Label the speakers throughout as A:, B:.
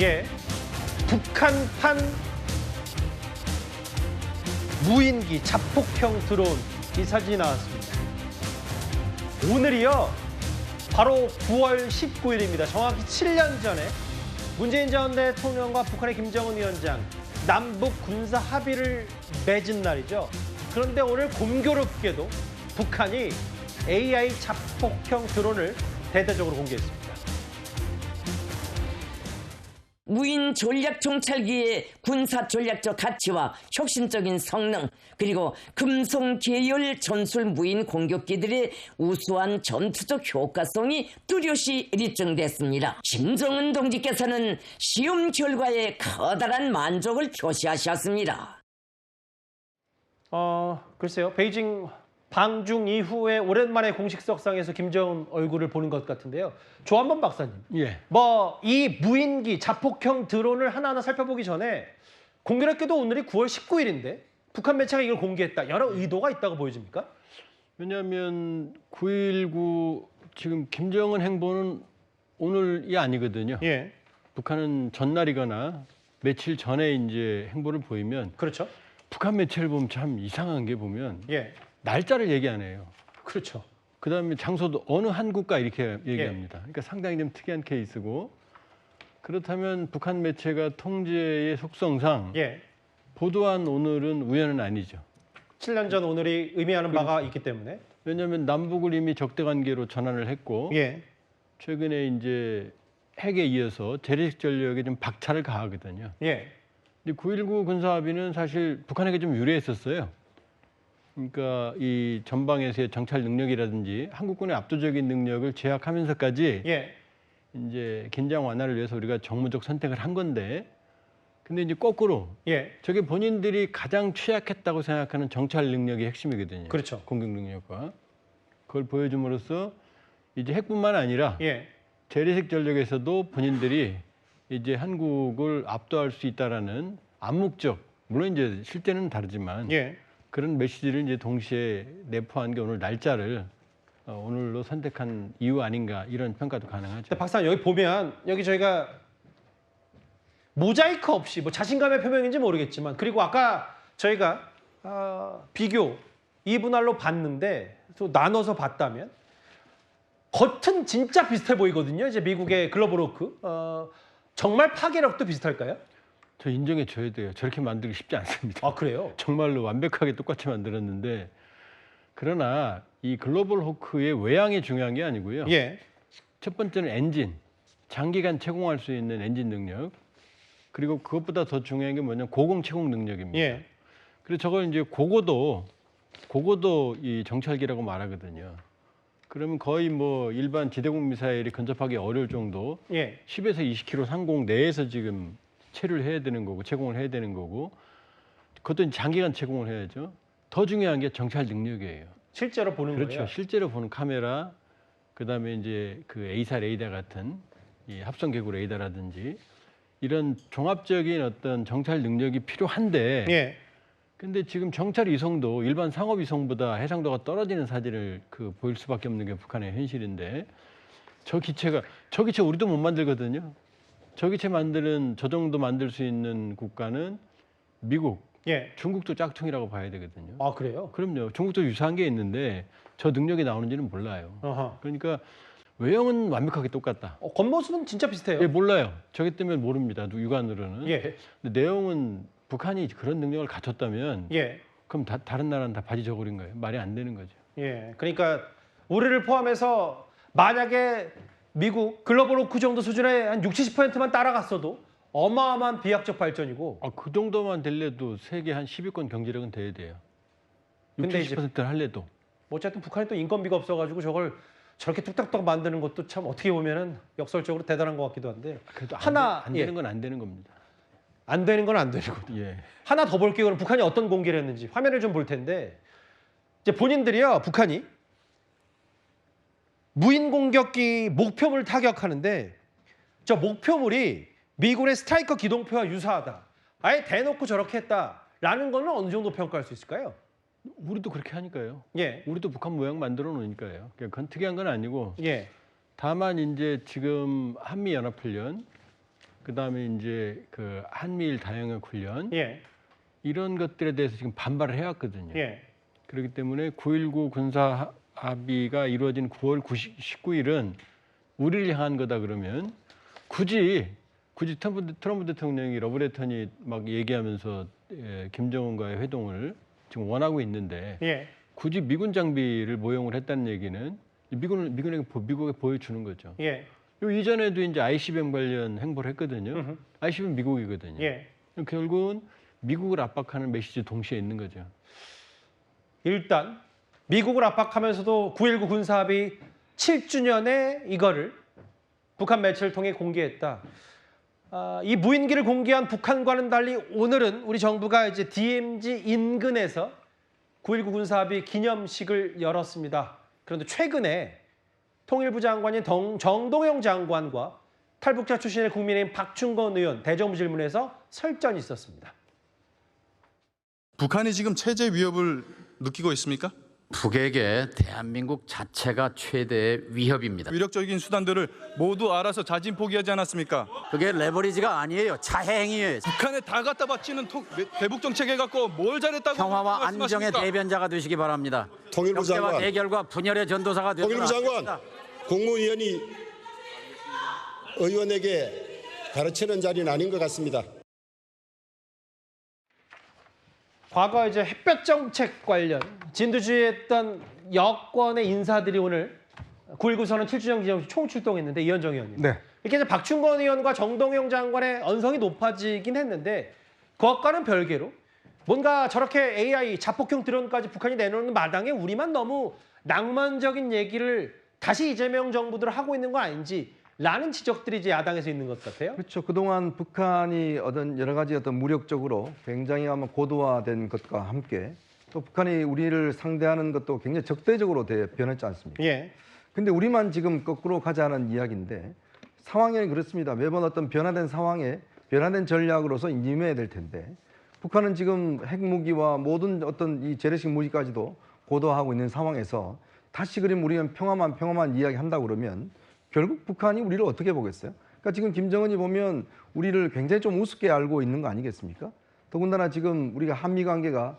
A: 예, 북한판 무인기 자폭형 드론 이 사진이 나왔습니다. 오늘이요, 바로 9월 19일입니다. 정확히 7년 전에 문재인 전 대통령과 북한의 김정은 위원장 남북 군사 합의를 맺은 날이죠. 그런데 오늘 공교롭게도 북한이 AI 자폭형 드론을 대대적으로 공개했습니다.
B: 무인 전략 정찰기의 군사 전략적 가치와 혁신적인 성능, 그리고 금속 계열 전술 무인 공격기들의 우수한 전투적 효과성이 뚜렷이 입증됐습니다. 김정은 동지께서는 시험 결과에 커다란 만족을 표시하셨습니다.
A: 글쎄요. 베이징 방중 이후에 오랜만에 공식 석상에서 김정은 얼굴을 보는 것 같은데요. 조한범 박사님.
C: 예.
A: 이 무인기 자폭형 드론을 하나하나 살펴보기 전에 공교롭게도 오늘이 9월 19일인데 북한 매체가 이걸 공개했다. 여러 의도가 있다고 보여집니까?
C: 왜냐하면 9.19 지금 김정은 행보는 오늘이 아니거든요.
A: 예.
C: 북한은 전날이거나 며칠 전에 이제 행보를 보이면
A: 그렇죠.
C: 북한 매체를 보면 참 이상한 게 보면
A: 예.
C: 날짜를 얘기 안 해요.
A: 그렇죠.
C: 그다음에 장소도 어느 한 국가 이렇게 얘기합니다. 그러니까 상당히 좀 특이한 케이스고, 그렇다면 북한 매체가 통제의 속성상
A: 예.
C: 보도한 오늘은 우연은 아니죠.
A: 7년 전 오늘이 의미하는 바가 있기 때문에.
C: 왜냐하면 남북을 이미 적대 관계로 전환을 했고,
A: 예.
C: 최근에 이제 핵에 이어서 재래식 전력에 좀 박차를 가하거든요.
A: 예.
C: 근데 9.19 군사합의는 사실 북한에게 좀 유리했었어요. 그러니까 이 전방에서의 정찰 능력이라든지 한국군의 압도적인 능력을 제약하면서까지
A: 예.
C: 이제 긴장 완화를 위해서 우리가 정무적 선택을 한 건데, 근데 이제 거꾸로
A: 예.
C: 저게 본인들이 가장 취약했다고 생각하는 정찰 능력이 핵심이거든요.
A: 그렇죠.
C: 공격 능력과 그걸 보여줌으로써 이제 핵뿐만 아니라
A: 예.
C: 재래식 전력에서도 본인들이 이제 한국을 압도할 수 있다라는 암묵적, 물론 이제 실제는 다르지만
A: 예.
C: 그런 메시지를 이제 동시에 내포한 게 오늘 날짜를 오늘로 선택한 이유 아닌가, 이런 평가도 가능하죠.
A: 근데 박사님, 여기 보면 여기 저희가 모자이크 없이 자신감의 표명인지 모르겠지만, 그리고 아까 저희가 비교 2분할로 봤는데 또 나눠서 봤다면 겉은 진짜 비슷해 보이거든요. 이제 미국의 글로벌 호크 정말 파괴력도 비슷할까요?
C: 저 인정해 줘야 돼요. 저렇게 만들기 쉽지 않습니다.
A: 아, 그래요?
C: 정말로 완벽하게 똑같이 만들었는데, 그러나 이 글로벌 호크의 외양이 중요한 게 아니고요.
A: 예.
C: 첫 번째는 엔진, 장기간 채공할 수 있는 엔진 능력, 그리고 그것보다 더 중요한 게 뭐냐면 고공 채공 능력입니다.
A: 예.
C: 그리고 저걸 이제 고고도 이 정찰기라고 말하거든요. 그러면 거의 일반 지대공 미사일이 근접하기 어려울 정도,
A: 예.
C: 10에서 20km 상공 내에서 지금 체류를 해야 되는 거고, 채공을 해야 되는 거고, 그것도 이제 장기간 채공을 해야죠. 더 중요한 게 정찰 능력이에요.
A: 실제로 보는
C: 그렇죠.
A: 거예요.
C: 실제로 보는 카메라, 그다음에 이제 그 A사 레이더 같은 이 합성 개구 레이더라든지 이런 종합적인 어떤 정찰 능력이 필요한데,
A: 예.
C: 근데 지금 정찰 위성도 일반 상업 위성보다 해상도가 떨어지는 사진을 보일 수밖에 없는 게 북한의 현실인데, 저 기체 우리도 못 만들거든요. 저 기체 만드는, 저 정도 만들 수 있는 국가는 미국,
A: 예.
C: 중국도 짝퉁이라고 봐야 되거든요.
A: 아, 그래요?
C: 그럼요. 중국도 유사한 게 있는데 저 능력이 나오는지는 몰라요.
A: 어허.
C: 그러니까 외형은 완벽하게 똑같다.
A: 겉모습은 진짜 비슷해요.
C: 예, 몰라요. 저기 때문에 모릅니다. 육안으로는.
A: 예.
C: 근데 내용은 북한이 그런 능력을 갖췄다면
A: 예.
C: 그럼 다른 나라는 다 바지 저고린 거예요. 말이 안 되는 거죠.
A: 예. 그러니까 우리를 포함해서 만약에 미국 글로벌 호크 정도 수준의 한 60, 70%만 따라갔어도 어마어마한 비약적 발전이고.
C: 그 정도만 될래도 세계 한 10위권 경제력은 돼야 돼요.
A: 근데
C: 60, 70%를 할래도.
A: 어쨌든 북한이 또 인건비가 없어가지고 저걸 저렇게 뚝딱뚝딱 만드는 것도 참 어떻게 보면은 역설적으로 대단한 것 같기도 한데.
C: 그래도
A: 안
C: 되는 건 안 되는 겁니다.
A: 안 되는 건 안 되는 거죠.
C: 예.
A: 하나 더 볼게요. 그럼 북한이 어떤 공개를 했는지 화면을 좀 볼 텐데, 이제 본인들이요, 북한이 무인 공격기 목표물 타격하는데 저 목표물이 미군의 스트라이커 기동표와 유사하다. 아예 대놓고 저렇게 했다라는 거는 어느 정도 평가할 수 있을까요?
C: 우리도 그렇게 하니까요.
A: 예.
C: 우리도 북한 모양 만들어 놓으니까요. 그건 특이한 건 아니고,
A: 예.
C: 다만 이제 지금 한미 연합훈련, 그다음에 이제 그 한미일 다영역 훈련
A: 예.
C: 이런 것들에 대해서 지금 반발을 해왔거든요.
A: 예.
C: 그렇기 때문에 9.19 군사 합의가 이루어진 9월 19일은 우리를 향한 거다 그러면 굳이 트럼프 대통령이 러브레터니 막 얘기하면서 김정은과의 회동을 지금 원하고 있는데
A: 예.
C: 굳이 미군 장비를 모용을 했다는 얘기는 미국에 보여주는 거죠.
A: 예.
C: 요 이전에도 이제 ICBM 관련 행보를 했거든요. ICBM 미국이거든요.
A: 예.
C: 결국은 미국을 압박하는 메시지 동시에 있는 거죠.
A: 일단 미국을 압박하면서도 9.19 군사합의 7주년에 이거를 북한 매체를 통해 공개했다. 이 무인기를 공개한 북한과는 달리 오늘은 우리 정부가 이제 DMZ 인근에서 9.19 군사합의 기념식을 열었습니다. 그런데 최근에 통일부 장관인 정동영 장관과 탈북자 출신의 국민의힘 박충건 의원 대정부 질문에서 설전이 있었습니다.
D: 북한이 지금 체제 위협을 느끼고 있습니까?
E: 북에게 대한민국 자체가 최대의 위협입니다.
D: 위력적인 수단들을 모두 알아서 자진 포기하지 않았습니까?
E: 그게 레버리지가 아니에요. 자해행위예요.
D: 북한에 다 갖다 바치는 대북 정책 해갖고 뭘 잘했다고
E: 평화와
D: 말씀하십니까?
E: 안정의 대변자가 되시기 바랍니다.
F: 통일부
E: 역대와
F: 장관,
E: 대결과 분열의 전도사가 되도록
F: 통일부 장관,
E: 하겠습니다.
F: 국무위원이 의원에게 가르치는 자리는 아닌 것 같습니다.
A: 과거 이제 햇볕 정책 관련 진두지휘했던 여권의 인사들이 오늘 9.19 선언 7주년 기념식 총출동했는데 이현정 의원님.
G: 네.
A: 이렇게 이제 박충건 의원과 정동영 장관의 언성이 높아지긴 했는데 그것과는 별개로 뭔가 저렇게 AI 자폭형 드론까지 북한이 내놓는 마당에 우리만 너무 낭만적인 얘기를 다시 이재명 정부들 하고 있는 거 아닌지라는 지적들이 이제 야당에서 있는 것 같아요.
G: 그렇죠. 그동안 북한이 여러 가지 무력적으로 굉장히 아마 고도화된 것과 함께 또 북한이 우리를 상대하는 것도 굉장히 적대적으로 변했지 않습니까?
A: 예.
G: 근데 우리만 지금 거꾸로 가자는 이야기인데 상황이 그렇습니다. 매번 어떤 변화된 상황에 변화된 전략으로서 임해야 될 텐데 북한은 지금 핵무기와 모든 어떤 이 재래식 무기까지도 고도화하고 있는 상황에서 다시 그럼 우리는 평화만 이야기한다고 그러면 결국 북한이 우리를 어떻게 보겠어요? 그러니까 지금 김정은이 보면 우리를 굉장히 좀 우습게 알고 있는 거 아니겠습니까? 더군다나 지금 우리가 한미 관계가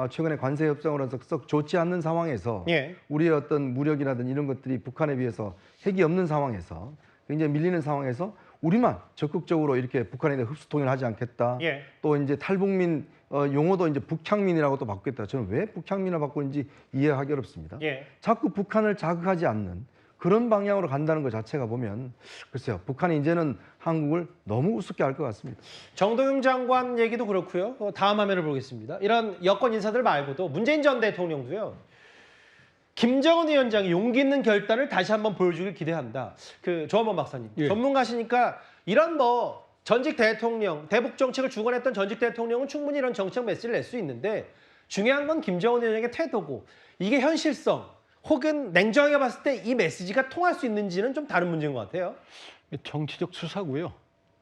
G: 최근에 관세 협상으로서 썩 좋지 않는 상황에서
A: 예.
G: 우리의 어떤 무력이라든지 이런 것들이 북한에 비해서 핵이 없는 상황에서 굉장히 밀리는 상황에서 우리만 적극적으로 이렇게 북한에 대해 흡수통일을 하지 않겠다.
A: 예.
G: 또 이제 탈북민 용어도 이제 북향민이라고 또 바꾸겠다. 저는 왜 북향민을 바꾸는지 이해하기 어렵습니다.
A: 예.
G: 자꾸 북한을 자극하지 않는 그런 방향으로 간다는 것 자체가 보면 글쎄요. 북한이 이제는 한국을 너무 우습게 할 것 같습니다.
A: 정동영 장관 얘기도 그렇고요. 다음 화면을 보겠습니다. 이런 여권 인사들 말고도 문재인 전 대통령도요. 김정은 위원장이 용기 있는 결단을 다시 한번 보여주길 기대한다. 조한범 박사님,
C: 예.
A: 전문가시니까 이런 전직 대통령, 대북 정책을 주관했던 전직 대통령은 충분히 이런 정책 메시지를 낼 수 있는데 중요한 건 김정은 위원장의 태도고 이게 현실성 혹은 냉정하게 봤을 때 이 메시지가 통할 수 있는지는 좀 다른 문제인 것 같아요.
C: 정치적 수사고요.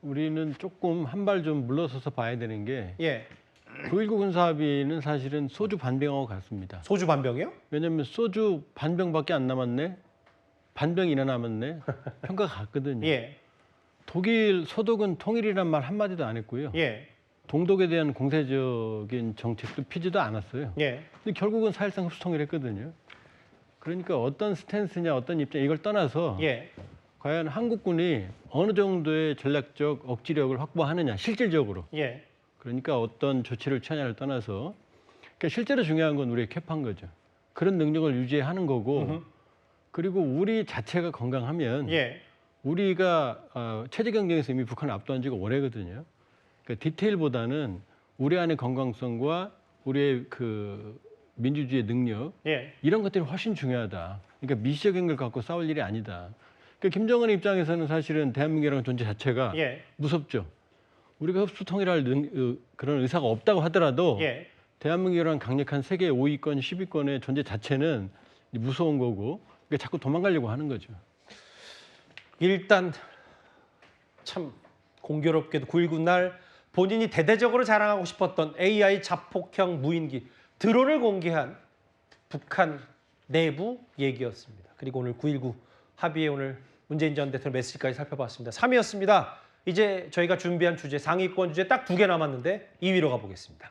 C: 우리는 조금 한 발 좀 물러서서 봐야 되는 게
A: 예,
C: 9.19 군사합의는 사실은 소주 반병하고 같습니다.
A: 소주 반병이요?
C: 왜냐하면 소주 반병밖에 안 남았네, 반병이나 남았네 평가가 같거든요.
A: 예,
C: 독일 소독은 통일이란 말 한마디도 안 했고요.
A: 예,
C: 동독에 대한 공세적인 정책도 피지도 않았어요.
A: 예,
C: 근데 결국은 사실상 흡수통일했거든요. 그러니까 어떤 스탠스냐 어떤 입장 이걸 떠나서
A: 예,
C: 과연 한국군이 어느 정도의 전략적 억지력을 확보하느냐 실질적으로
A: 예,
C: 그러니까 어떤 조치를 취하냐를 떠나서 그러니까 실제로 중요한 건 우리의 캡한 거죠. 그런 능력을 유지하는 거고 그리고 우리 자체가 건강하면
A: 예,
C: 우리가 체제 경쟁에서 이미 북한을 압도한 지가 오래거든요. 그러니까 디테일보다는 우리 안의 건강성과 우리의 민주주의의 능력
A: 예,
C: 이런 것들이 훨씬 중요하다. 그러니까 미시적인 걸 갖고 싸울 일이 아니다. 그러니까 김정은 입장에서는 사실은 대한민국이라는 존재 자체가
A: 예,
C: 무섭죠. 우리가 흡수 통일할 그런 의사가 없다고 하더라도
A: 예.
C: 대한민국이라는 강력한 세계 5위권, 10위권의 존재 자체는 무서운 거고 그러니까 자꾸 도망가려고 하는 거죠.
A: 일단 참 공교롭게도 9.19 날 본인이 대대적으로 자랑하고 싶었던 AI 자폭형 무인기 드론을 공개한 북한 내부 얘기였습니다. 그리고 오늘 9.19 합의에 오늘 문재인 전 대통령 메시지까지 살펴봤습니다. 3위였습니다. 이제 저희가 준비한 주제, 상위권 주제 딱 2개 남았는데 2위로 가보겠습니다.